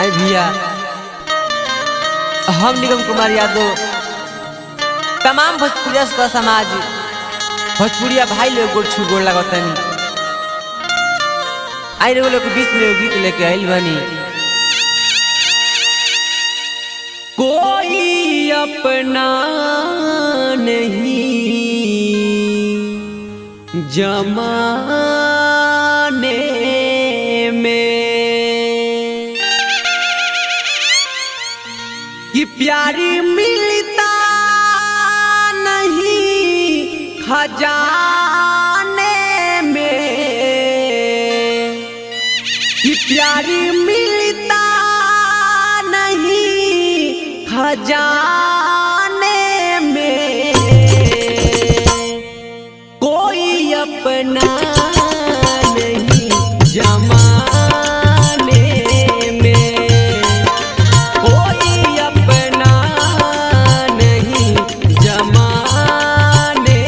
आई भैया हम निगम कुमार यादव तमाम भोजपुरिया का समाज भोजपुरिया भाई लोग गोड़ छू गोड़ लगतनी आई लोग के बीच में गीत लेके आइल बनी। कोई अपना नहीं जमाने में कि प्यारी मिलता नहीं खजाने में, कि प्यारी मिलता नहीं खजाने में, कोई अपना नहीं जमाने में, कोई अपना नहीं जमाने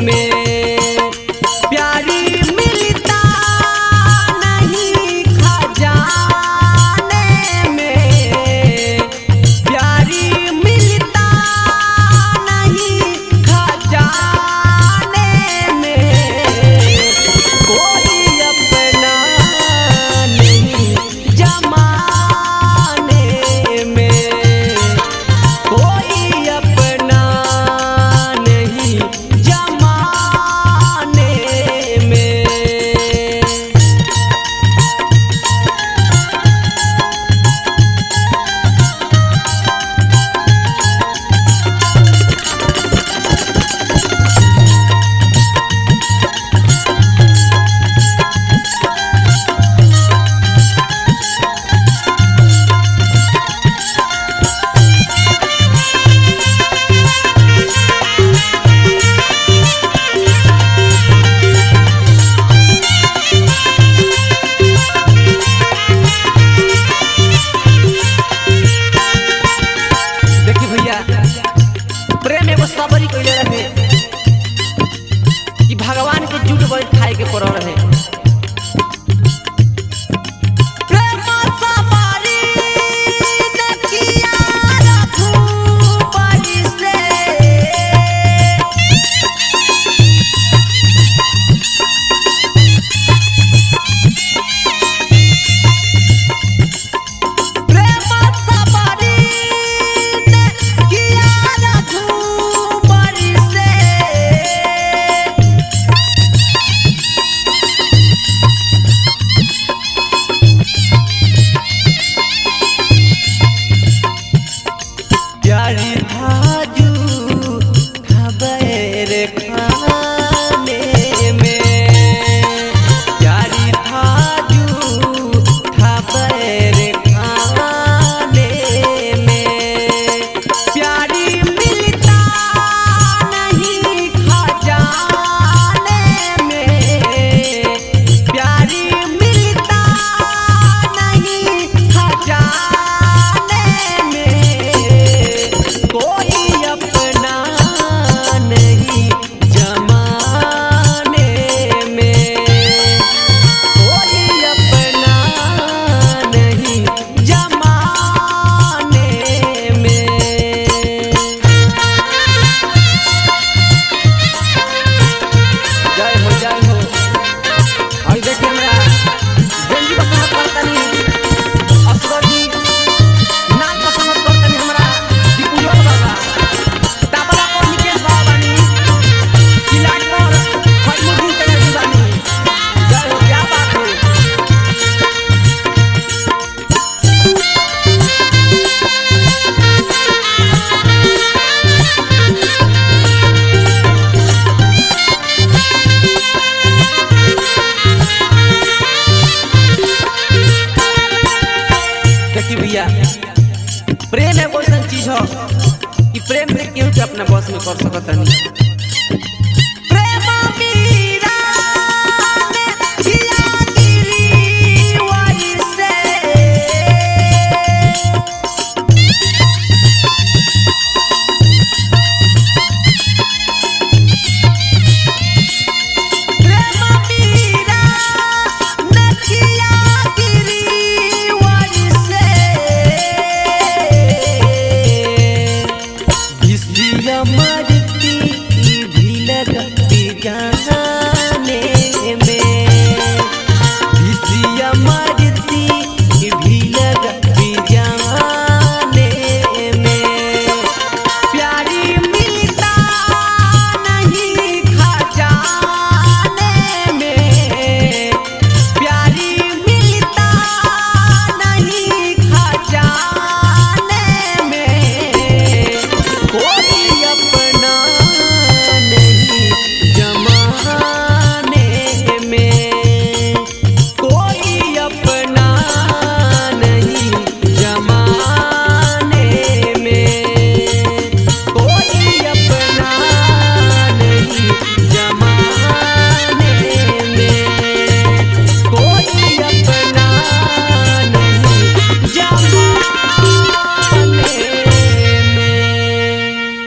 में, प्यारी मिलता नहीं खजाने में, प्यारी मिलता नहीं खजाने में, कोई अपना नहीं जमाने में, कोई अपना नहीं जमाने में। देखी भैया प्रेम एगो सबरी कइले रहे कि भगवान के झूठ बोल खाए के पड़ रहे। प्रेम सबरी देखिया रघुपति से, प्रेम सबरी देखिया रघुपति से, प्यारी भाजू खबर खाने में, प्यारी भाजू खबर खाने में, प्यारी मिलता नहीं खजाने में, प्यारी मिलता नहीं खजाने में, कोई अपना नहीं जमाने में, कोई अपना नहीं जमाने में। जय हो जय हो। और देखिए हमरा गंजी पसंद करतनी असगर जी नाम पसंद करतनी हमरा दीपुजोल बाबा ताबला को निकेश बाबा बानी किलाट पर खजमुद्दीन तैयब बानी। जय हो क्या बात है। देखी भैया प्रेम एगो ऐसा चीज हो कि प्रेम से केहू के अपना बस में कर सकत नहीं।